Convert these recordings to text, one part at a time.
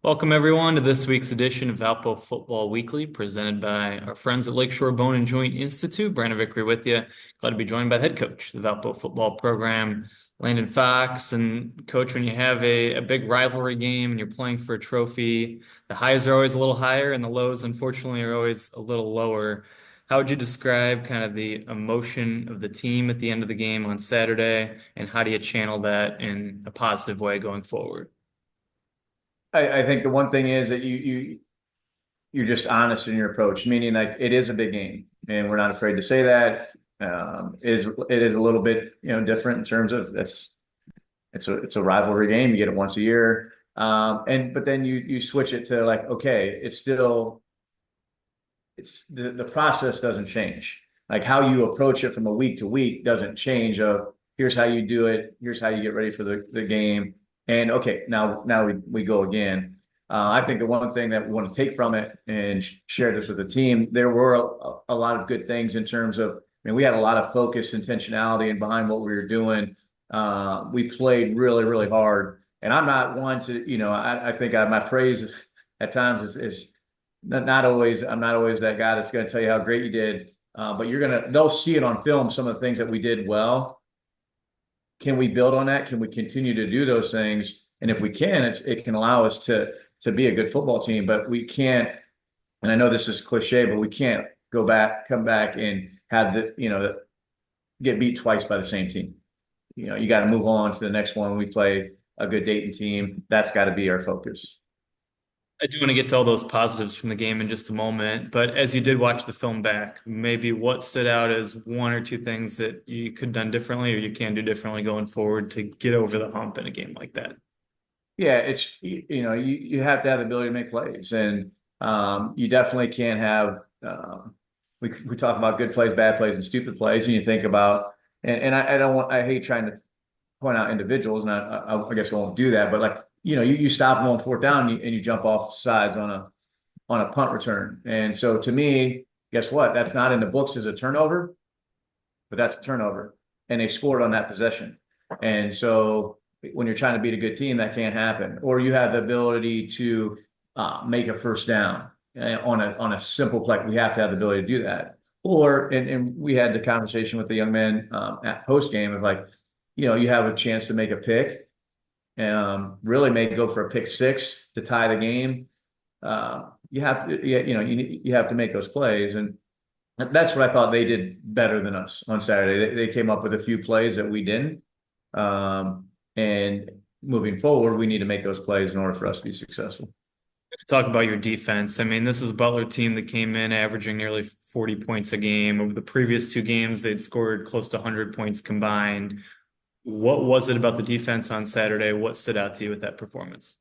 Welcome everyone to this week's edition of Valpo Football Weekly, presented by our friends at Lakeshore Bone and Joint Institute. Brandon Vickery with you. Glad to be joined by the head coach of the Valpo football program, Landon Fox. And coach, when you have a big rivalry game and you're playing for a trophy, the highs are always a little higher and the lows, unfortunately, are always a little lower. How would you describe kind of the emotion of the team at the end of the game on Saturday, and how do you channel that in a positive way going forward? I think the one thing is that you're just honest in your approach, meaning like it is a big game, and we're not afraid to say that. It is a little bit different in terms of it's a rivalry game. You get it once a year, and but then you switch it to like, okay, it's the process doesn't change. Like how you approach it from a week to week doesn't change. Of here's how you do it, here's how you get ready for the game, and okay, now we go again. I think the one thing that we want to take from it and share this with the team, there were a lot of good things in terms of, I mean, we had a lot of focus, intentionality, and behind what we were doing. We played really, really hard. And I'm not one to, I think my praise at times is not always. I'm not always that guy that's going to tell you how great you did. But they'll see it on film, some of the things that we did well. Can we build on that? Can we continue to do those things? And if we can, it can allow us to be a good football team. But we can't, and I know this is cliche, but we can't come back and have get beat twice by the same team. You got to move on to the next one. We play a good Dayton team. That's got to be our focus. I do want to get to all those positives from the game in just a moment, but as you did watch the film back, maybe what stood out as one or two things that you could have done differently or you can do differently going forward to get over the hump in a game like that? Yeah, you have to have the ability to make plays, and you definitely can't have. We talk about good plays, bad plays, and stupid plays, and you think about, and I don't want, I hate trying to point out individuals, and I guess I won't do that, but like you stop them on fourth down and you jump off sides on a punt return, and so to me, guess what? That's not in the books as a turnover, but that's a turnover, and they scored on that possession, and so when you're trying to beat a good team, that can't happen. Or you have the ability to make a first down on a simple play. We have to have the ability to do that. Or and we had the conversation with the young man at post game of like, you have a chance to make a pick, really may go for a pick six to tie the game. You have to, you have to make those plays, and that's what I thought they did better than us on Saturday. They came up with a few plays that we didn't. And moving forward, we need to make those plays in order for us to be successful. To talk about your defense, I mean, this was a Butler team that came in averaging nearly 40 points a game. Over the previous two games, they'd scored close to 100 points combined. What was it about the defense on Saturday? What stood out to you with that performance?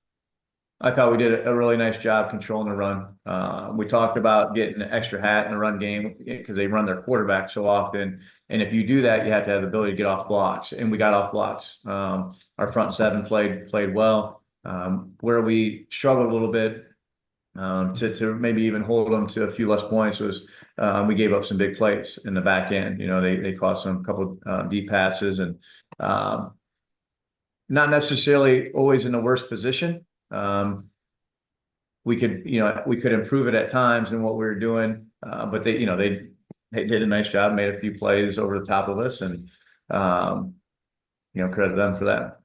I thought we did a really nice job controlling the run. We talked about getting an extra hat in the run game because they run their quarterback so often. And if you do that, you have to have the ability to get off blocks. And we got off blocks. Our front seven played well. Where we struggled a little bit to maybe even hold them to a few less points was we gave up some big plays in the back end. They caused some couple deep passes and not necessarily always in the worst position. We could improve it at times in what we were doing, but they did a nice job, made a few plays over the top of us, and credit them for that.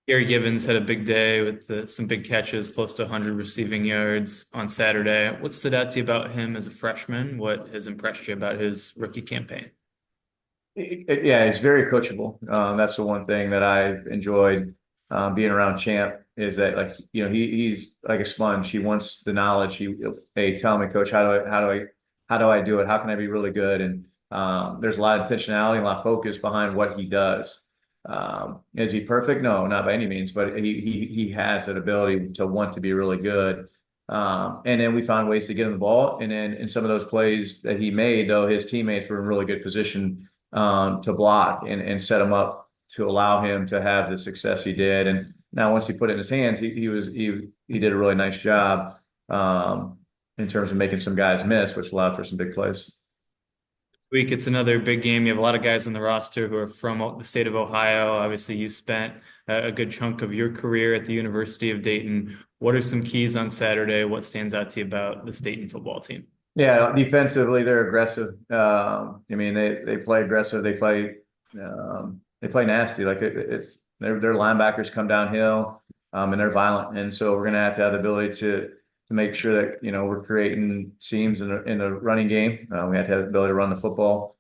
Gary Givens had a big day with some big catches, close to 100 receiving yards on Saturday. What stood out to you about him as a freshman? What has impressed you about his rookie campaign? Yeah, he's very coachable. That's the one thing that I've enjoyed being around Champ is that like he's like a sponge. He wants the knowledge. Hey, tell me, coach, how do I do it? How can I be really good? And there's a lot of intentionality and a lot of focus behind what he does. Is he perfect? No, not by any means, but he has that ability to want to be really good. And then we found ways to get him the ball. And then in some of those plays that he made, though, his teammates were in really good position to block and set him up to allow him to have the success he did. And now once he put it in his hands, he did a really nice job in terms of making some guys miss, which allowed for some big plays. Week, it's another big game. You have a lot of guys on the roster who are from the state of Ohio. Obviously, you spent a good chunk of your career at the University of Dayton. What are some keys on Saturday? What stands out to you about this Dayton football team? Yeah, defensively they're aggressive. I mean they play aggressive. They play nasty. Like their linebackers come downhill, and they're violent. And so we're gonna have the ability to make sure that we're creating seams in the running game. We have to have the ability to run the football.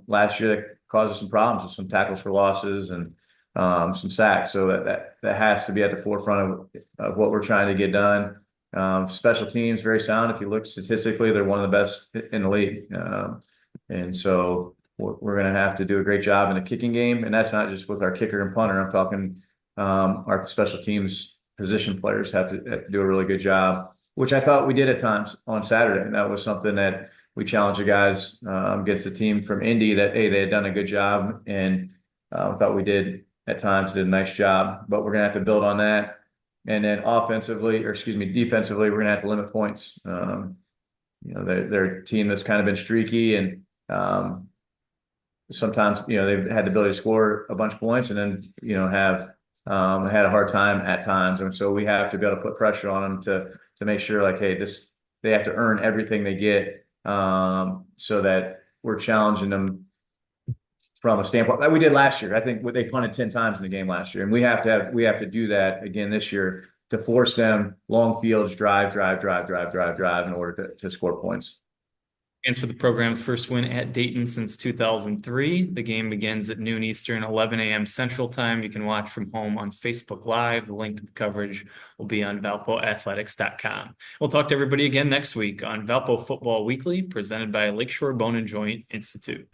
Last year that caused us some problems with some tackles for losses and some sacks. So that has to be at the forefront of what we're trying to get done. Special teams, very sound. If you look statistically, they're one of the best in the league. And so we're going to have to do a great job in the kicking game. And that's not just with our kicker and punter. I'm talking our special teams position players have to do a really good job, which I thought we did at times on Saturday. And that was something that we challenged the guys against a team from Indy that, hey, they had done a good job. And I thought we did at times did a nice job, but we're going to have to build on that. And then defensively, we're going to have to limit points. They're a team that's kind of been streaky and sometimes, they've had the ability to score a bunch of points and then, have had a hard time at times. And so we have to be able to put pressure on them to make sure like, hey, they have to earn everything they get so that we're challenging them from a standpoint that we did last year. I think they punted 10 times in the game last year, and we have to do that again this year to force them long fields, drive in order to score points. And for the program's first win at Dayton since 2003. The game begins at noon Eastern, 11 a.m. Central Time. You can watch from home on Facebook Live. The link to the coverage will be on valpoathletics.com. We'll talk to everybody again next week on Valpo Football Weekly, presented by Lakeshore Bone and Joint Institute.